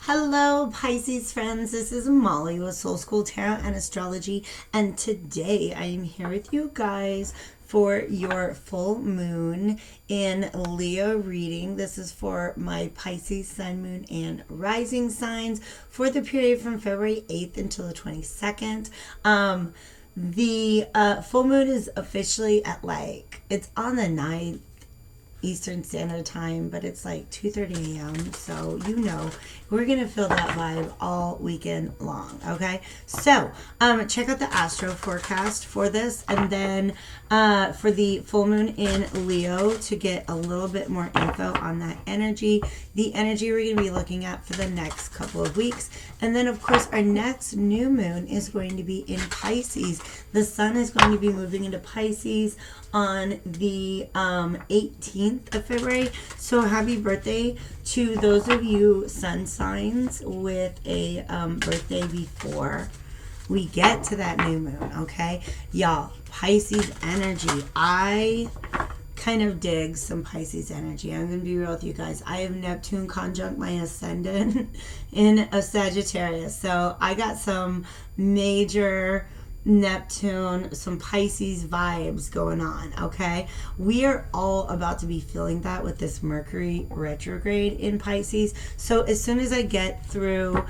Hello, Pisces friends. This is Molly with Soul School Tarot and Astrology, and today I am here with you guys for your full moon in Leo reading. This is for my Pisces sun, moon, and rising signs for the period from February 8th until the 22nd. The full moon is officially at it's on the 9th Eastern Standard Time, but it's like 2:30 a.m. So we're gonna feel that vibe all weekend long. Okay, so check out the astro forecast for this, and then for the full moon in Leo to get a little bit more info on that energy. The energy we're gonna be looking at for the next couple of weeks, and then of course our next new moon is going to be in Pisces. The sun is going to be moving into Pisces on the 18th of February. So happy birthday to those of you sun signs with a birthday before we get to that new moon. Okay, y'all, Pisces energy. I kind of dig some Pisces energy. I'm gonna be real with you guys. I have Neptune conjunct my ascendant in a Sagittarius, so I got some major Neptune, some Pisces vibes going on. Okay, we are all about to be feeling that with this Mercury retrograde in Pisces. So as soon as I get through,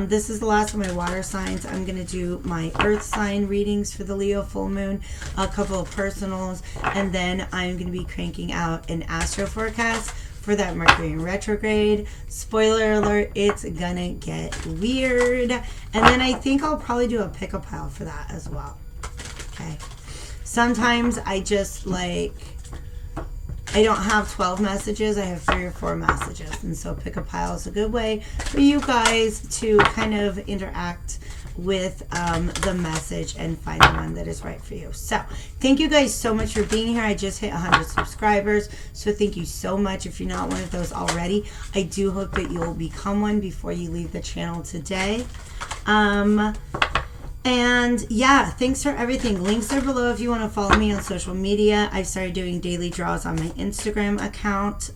this is the last of my water signs. I'm gonna do my earth sign readings for the Leo full moon, a couple of personals, and then I'm gonna be cranking out an astro forecast for that Mercury in retrograde. Spoiler alert, it's gonna get weird. And then I think I'll probably do a pick-a pile for that as well. Okay. Sometimes I just I don't have 12 messages, I have 3 or 4 messages. And so pick a pile is a good way for you guys to kind of interact with the message and find the one that is right for you. So thank you guys so much for being here. I just hit 100 subscribers, so thank you so much. If you're not one of those already, I do hope that you'll become one before you leave the channel today. And yeah, thanks for everything. Links are below if you want to follow me on social media. I've started doing daily draws on my Instagram account.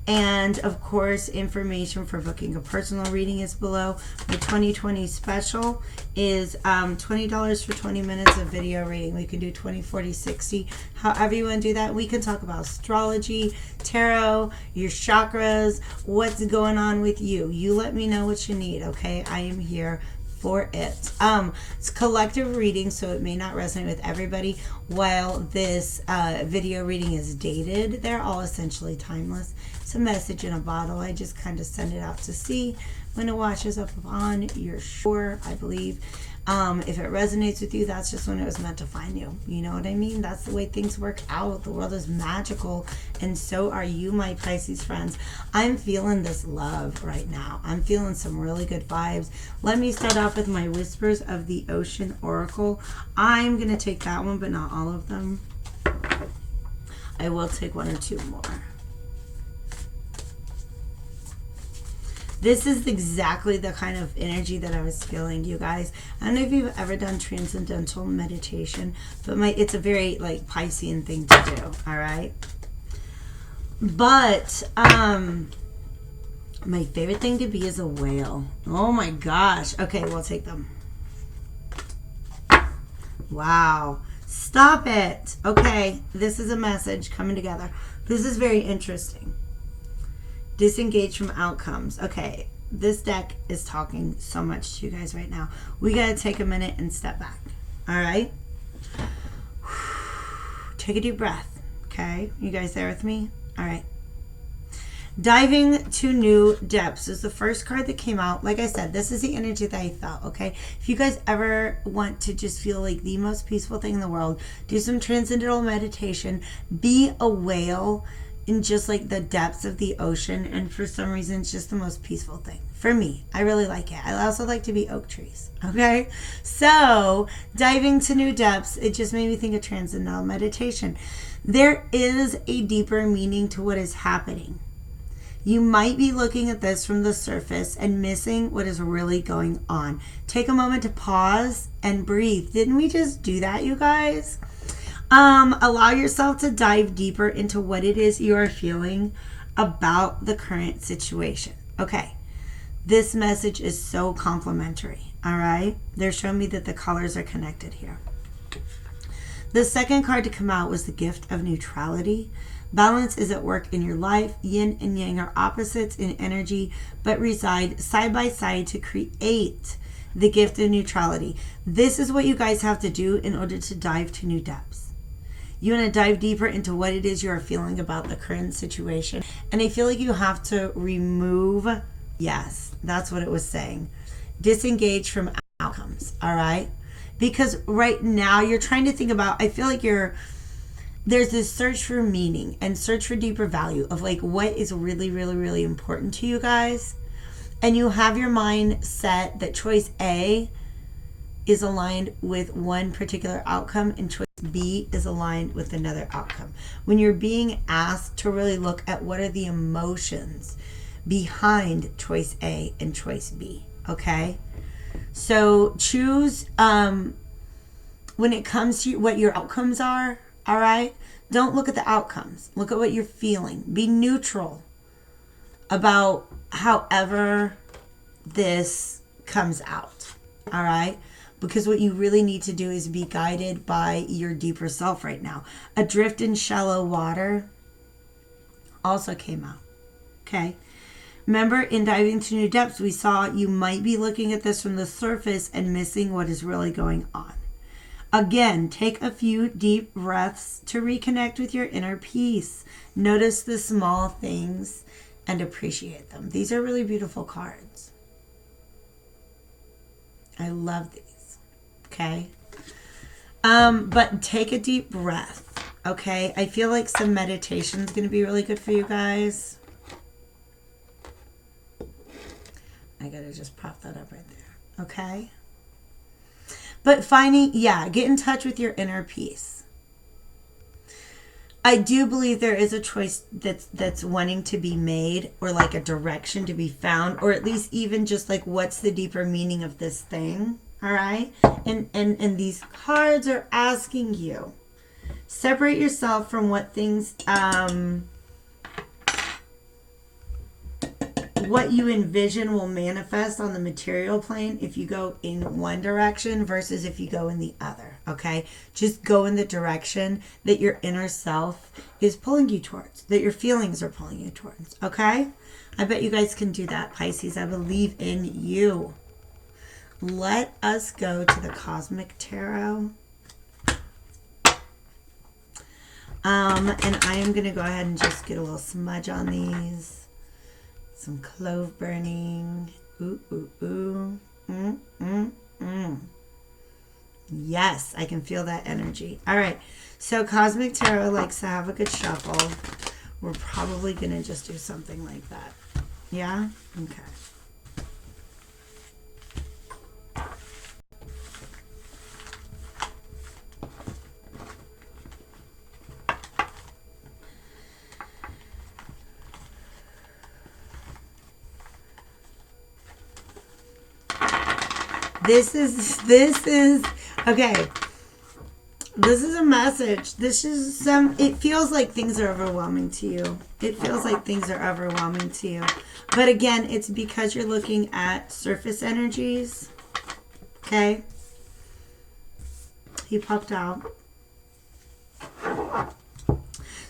And of course, information for booking a personal reading is below. My 2020 special is $20 for 20 minutes of video reading. We can do 20, 40, 60, however you want to do that. We can talk about astrology, tarot, your chakras, what's going on with you. You let me know what you need, okay? I am here for it. It's collective reading, so it may not resonate with everybody. While this video reading is dated, they're all essentially timeless. It's a message in a bottle. I just kind of send it out to see when it washes up on your shore, I believe. If it resonates with you, that's just when it was meant to find you. You know what I mean? That's the way things work out. The world is magical, and so are you, my Pisces friends. I'm feeling this love right now. I'm feeling some really good vibes. Let me start off with my Whispers of the Ocean Oracle. I'm going to take that one, but not all of them. I will take 1 or 2 more. This is exactly the kind of energy that I was feeling, you guys. I don't know if you've ever done transcendental meditation, but it's a very Piscean thing to do, all right? But my favorite thing to be is a whale. Oh my gosh. Okay, we'll take them. Wow. Stop it. Okay, this is a message coming together. This is very interesting. Disengage from outcomes. Okay, this deck is talking so much to you guys right now. We got to take a minute and step back. All right? Take a deep breath. Okay? You guys there with me? All right. Diving to new depths is the first card that came out. Like I said, this is the energy that I felt, okay? If you guys ever want to just feel like the most peaceful thing in the world, do some transcendental meditation. Be a whale in just the depths of the ocean, and for some reason it's just the most peaceful thing for me. I really like it. I also like to be oak trees. Okay, so diving to new depths, it just made me think of transcendental meditation. There is a deeper meaning to what is happening. You might be looking at this from the surface and missing what is really going on. Take a moment to pause and breathe. Didn't we just do that, you guys? Allow yourself to dive deeper into what it is you are feeling about the current situation. Okay, This message is so complimentary, all right? They're showing me that the colors are connected here. The second card to come out was the gift of neutrality. Balance is at work in your life. Yin and yang are opposites in energy, but reside side by side to create the gift of neutrality. This is what you guys have to do in order to dive to new depths. You want to dive deeper into what it is you are feeling about the current situation. And I feel like you have to remove, yes, that's what it was saying, disengage from outcomes, all right? Because right now you're trying to think about, I feel like there's this search for meaning and search for deeper value of like what is really, really, really important to you guys. And you have your mind set that choice A is aligned with one particular outcome and choice B is aligned with another outcome. When you're being asked to really look at what are the emotions behind choice A and choice B, okay? So choose, when it comes to what your outcomes are, all right? Don't look at the outcomes. Look at what you're feeling. Be neutral about however this comes out, all right? Because what you really need to do is be guided by your deeper self right now. Adrift in shallow water also came out, okay? Remember, in diving to new depths, we saw you might be looking at this from the surface and missing what is really going on. Again, take a few deep breaths to reconnect with your inner peace. Notice the small things and appreciate them. These are really beautiful cards. I love these, okay? But take a deep breath, okay? I feel like some meditation is going to be really good for you guys. I gotta just prop that up right there, okay? But get in touch with your inner peace. I do believe there is a choice that's wanting to be made, or like a direction to be found, or at least even just like what's the deeper meaning of this thing, all right? And these cards are asking you, separate yourself from what things, what you envision will manifest on the material plane if you go in one direction versus if you go in the other, okay? Just go in the direction that your inner self is pulling you towards, that your feelings are pulling you towards, okay? I bet you guys can do that, Pisces. I believe in you. Let us go to the Cosmic Tarot. And I am going to go ahead and just get a little smudge on these. Some clove burning. Ooh, ooh, ooh. Yes, I can feel that energy. All right. So Cosmic Tarot likes to have a good shuffle. We're probably going to just do something like that. Yeah? Okay. This is okay. This is a message. This is it feels like things are overwhelming to you. It feels like things are overwhelming to you. But again, it's because you're looking at surface energies. Okay? He popped out.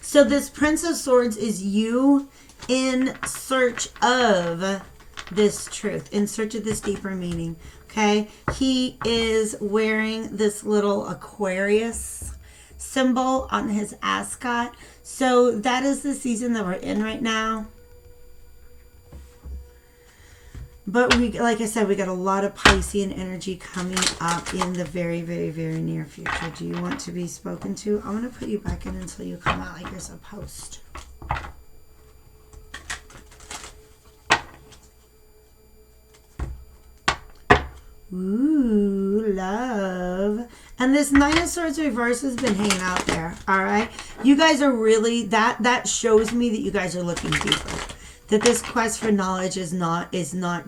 So this Prince of Swords is you in search of this truth, in search of this deeper meaning. Okay, he is wearing this little Aquarius symbol on his ascot. So that is the season that we're in right now. But we, like I said, we got a lot of Piscean energy coming up in the very, very, very near future. Do you want to be spoken to? I'm going to put you back in until you come out like you're supposed to. Ooh, love. And this Nine of Swords reverse has been hanging out there, all right? You guys are really, that shows me that you guys are looking deeper. That this quest for knowledge is not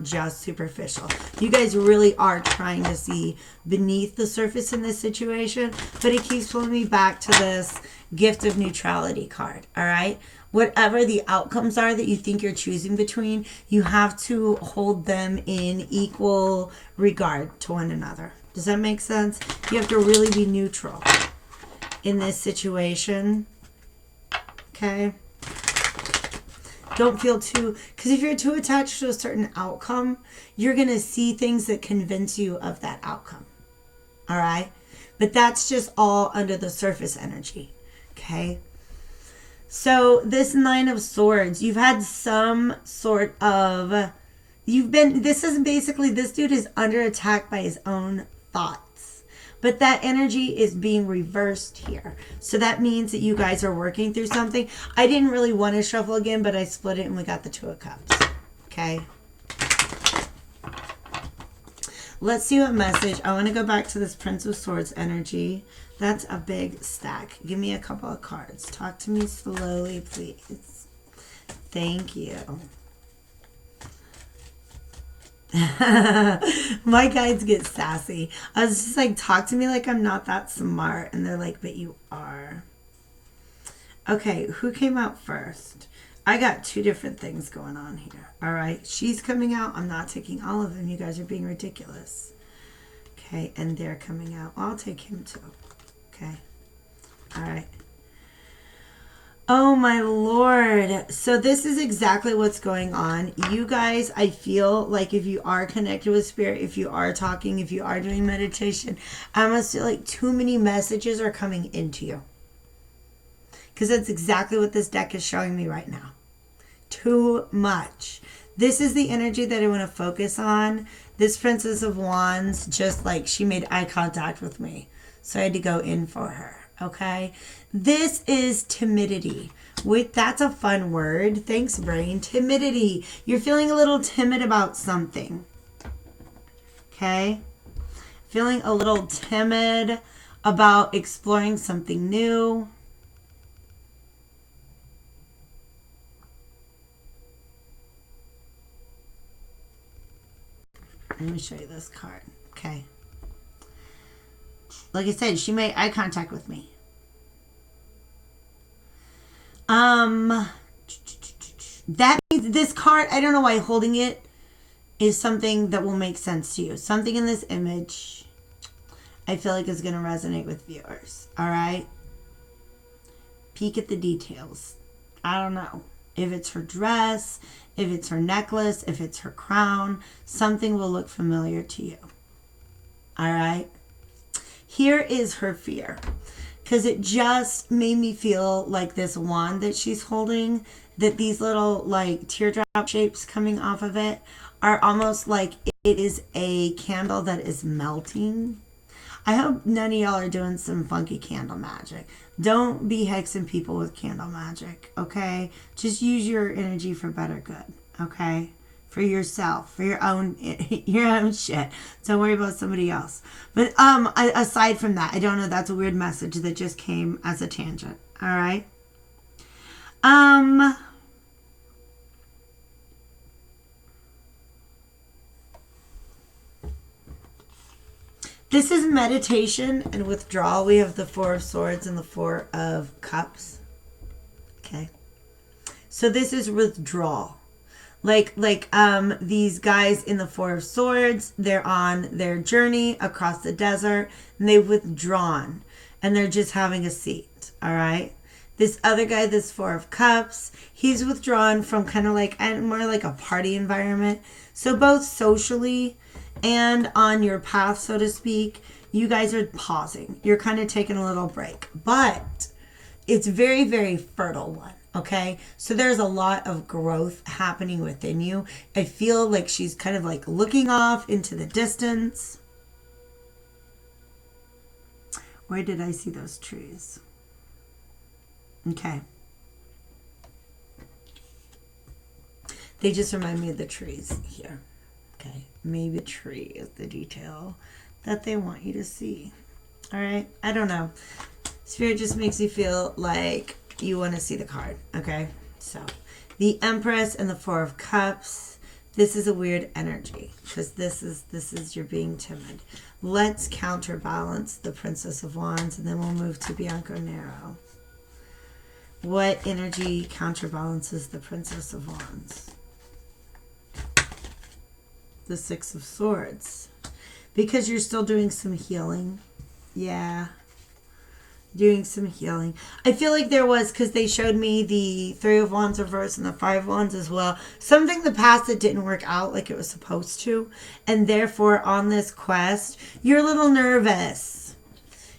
just superficial. You guys really are trying to see beneath the surface in this situation, but it keeps pulling me back to this gift of neutrality card, all right? whatever the outcomes are that you think you're choosing between, you have to hold them in equal regard to one another. Does that make sense? You have to really be neutral in this situation. Okay? Don't feel too, because if you're too attached to a certain outcome, you're going to see things that convince you of that outcome. All right? But that's just all under the surface energy. Okay? So this Nine of Swords, you've had some sort of, this is basically, this dude is under attack by his own thoughts. But that energy is being reversed here. So that means that you guys are working through something. I didn't really want to shuffle again, but I split it and we got the Two of Cups. Okay. Let's see what message. I want to go back to this Prince of Swords energy. That's a big stack. Give me a couple of cards. Talk to me slowly, please. Thank you. My guides get sassy. I was just like, talk to me like I'm not that smart. And they're like, but you are. Okay, who came out first? I got two different things going on here. All right, she's coming out. I'm not taking all of them. You guys are being ridiculous. Okay, and they're coming out. I'll take him too. Okay. All right. Oh my Lord. So this is exactly what's going on. You guys, I feel like if you are connected with spirit, if you are talking, if you are doing meditation, I almost feel like too many messages are coming into you. Because that's exactly what this deck is showing me right now. Too much. This is the energy that I want to focus on. This Princess of Wands, just like she made eye contact with me. So I had to go in for her. Okay, this is timidity. That's a fun word. Thanks, brain. Timidity. You're feeling a little timid about something. Okay, feeling a little timid about exploring something new. Let me show you this card. Okay. Like I said, she made eye contact with me. That means this card, I don't know why holding it is something that will make sense to you. Something in this image I feel like is going to resonate with viewers. All right? Peek at the details. I don't know. If it's her dress, if it's her necklace, if it's her crown, something will look familiar to you. All right? Here is her fear, because it just made me feel like this wand that she's holding, that these little like teardrop shapes coming off of it are almost like it is a candle that is melting. I hope none of y'all are doing some funky candle magic. Don't be hexing people with candle magic, okay? Just use your energy for better good, okay? For yourself, for your own shit. Don't worry about somebody else. But aside from that, I don't know. That's a weird message that just came as a tangent. All right. This is meditation and withdrawal. We have the Four of Swords and the Four of Cups. Okay. So this is withdrawal. Like these guys in the Four of Swords, they're on their journey across the desert and they've withdrawn and they're just having a seat. All right. This other guy, this Four of Cups, he's withdrawn from kind of like more like a party environment. So both socially and on your path, so to speak, you guys are pausing. You're kind of taking a little break, but it's very, very fertile one. Okay, so there's a lot of growth happening within you. I feel like she's kind of like looking off into the distance. Where did I see those trees? Okay. They just remind me of the trees here. Okay, maybe a tree is the detail that they want you to see. All right, I don't know. Spirit just makes me feel like you want to see the card. Okay, so the Empress and the Four of Cups. This is a weird energy because this is you're being timid. Let's counterbalance the Princess of Wands and then we'll move to Bianco Nero. What energy counterbalances the Princess of Wands? The Six of Swords. Because you're still doing some healing. Yeah. Doing some healing. I feel like there was, because they showed me the Three of Wands reverse and the Five of Wands as well. Something in the past that didn't work out like it was supposed to. And therefore, on this quest, you're a little nervous.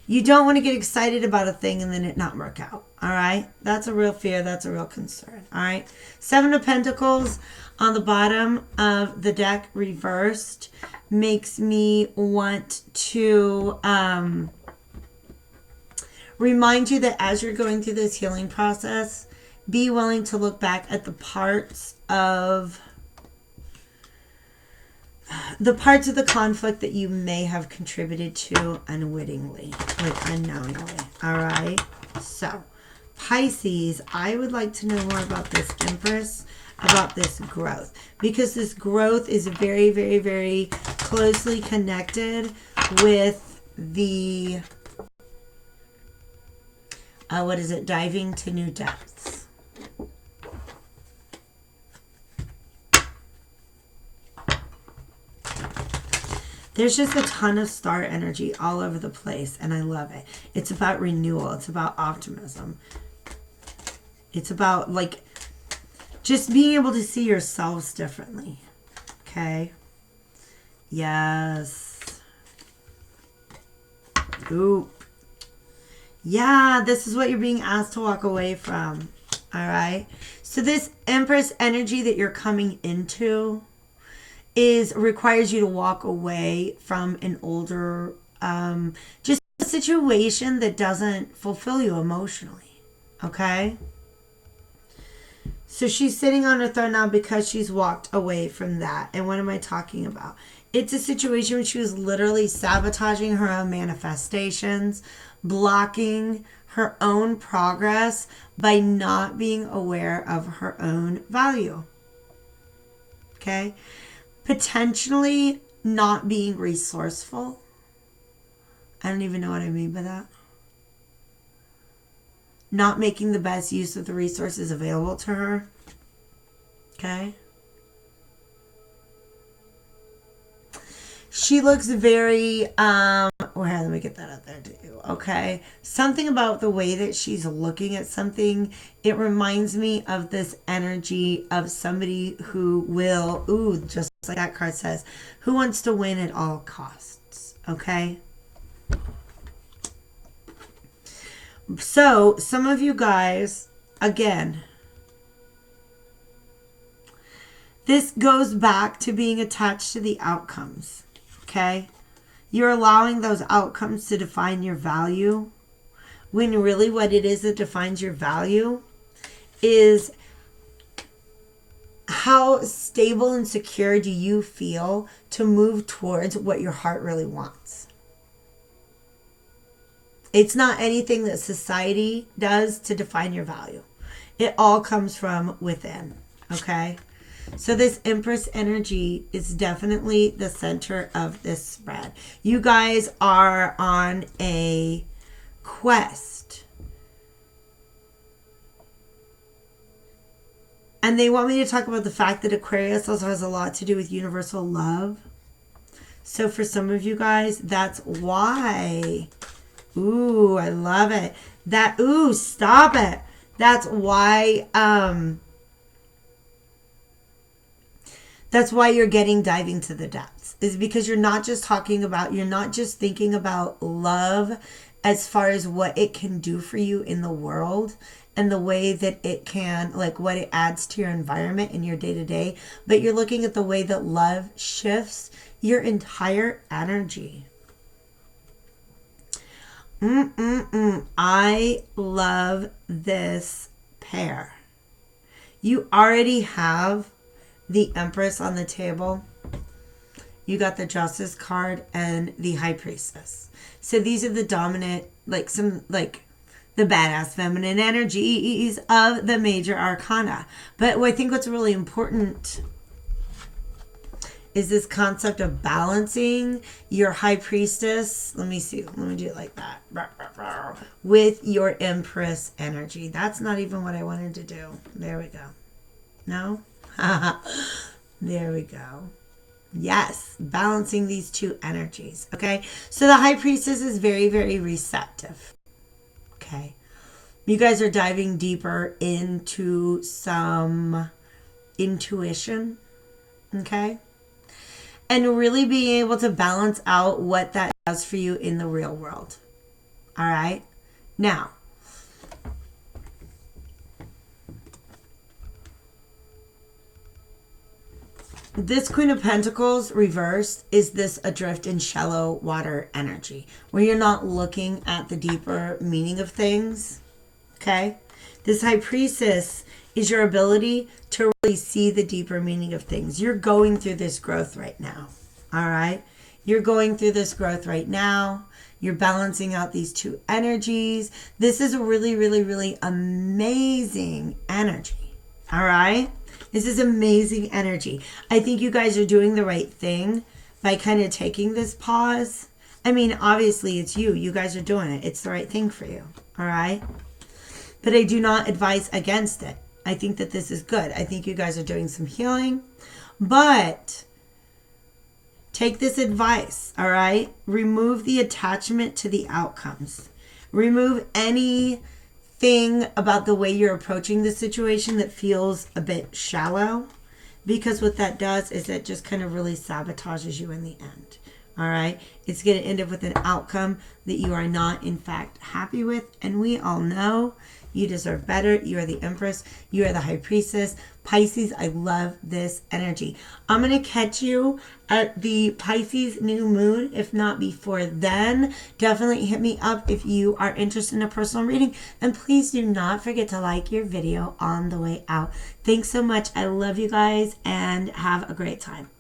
You don't want to get excited about a thing and then it not work out. All right? That's a real fear. That's a real concern. All right? Seven of Pentacles on the bottom of the deck reversed makes me want to remind you that as you're going through this healing process, be willing to look back at the parts of the conflict that you may have contributed to unwittingly, like unknowingly. All right. So, Pisces, I would like to know more about this Empress, about this growth, because this growth is very, very, very closely connected with the diving to new depths. There's just a ton of star energy all over the place, and I love it. It's about renewal. It's about optimism. It's about, like, just being able to see yourselves differently. Okay? Yes. Ooh. Yeah, this is what you're being asked to walk away from. All right? So this Empress energy that you're coming into requires you to walk away from an older, just a situation that doesn't fulfill you emotionally. Okay? So she's sitting on her throne now because she's walked away from that. And what am I talking about? It's a situation where she was literally sabotaging her own manifestations, blocking her own progress by not being aware of her own value. Okay? Potentially not being resourceful. I don't even know what I mean by that. Not making the best use of the resources available to her. Okay? She looks very, well, let me get that out there too. Okay? Something about the way that she's looking at something, it reminds me of this energy of somebody who will, just like that card says, who wants to win at all costs. Okay? So, some of you guys, again, this goes back to being attached to the outcomes. Okay? You're allowing those outcomes to define your value, when really what it is that defines your value is how stable and secure do you feel to move towards what your heart really wants. It's not anything that society does to define your value. It all comes from within. Okay? So this Empress energy is definitely the center of this spread. You guys are on a quest. And they want me to talk about the fact that Aquarius also has a lot to do with universal love. So for some of you guys, that's why. Ooh, I love it. Stop it. That's why, that's why you're getting diving to the depths, is because you're not just thinking about love as far as what it can do for you in the world and the way that it can, like what it adds to your environment in your day-to-day, but you're looking at the way that love shifts your entire energy. I love this pair. You already have the Empress on the table. You got the Justice card and the High Priestess. So these are the dominant, the badass feminine energies of the major arcana. But I think what's really important is this concept of balancing your high priestess. Let me see. Let me do it like that. With your empress energy. That's not even what I wanted to do. There we go. No? There we go. Yes, balancing these two energies. Okay, so the high priestess is very, very receptive. Okay, you guys are diving deeper into some intuition. Okay, and really being able to balance out what that does for you in the real world. All right, now. This Queen of Pentacles reversed is this adrift in shallow water energy where you're not looking at the deeper meaning of things. Okay? This High Priestess is your ability to really see the deeper meaning of things. You're going through this growth right now. All right? You're going through this growth right now. You're balancing out these two energies. This is a really, really, really amazing energy. All right? This is amazing energy. I think you guys are doing the right thing by kind of taking this pause. I mean, obviously it's you. You guys are doing it. It's the right thing for you. All right? But I do not advise against it. I think that this is good. I think you guys are doing some healing. But take this advice, all right? Remove the attachment to the outcomes. Remove anything about the way you're approaching the situation that feels a bit shallow, because what that does is it just kind of really sabotages you in the end. All right, it's going to end up with an outcome that you are not in fact happy with, and we all know you deserve better. You are the Empress. You are the High Priestess. Pisces, I love this energy. I'm going to catch you at the Pisces new moon, if not before then. Definitely hit me up if you are interested in a personal reading. And please do not forget to like your video on the way out. Thanks so much. I love you guys and have a great time.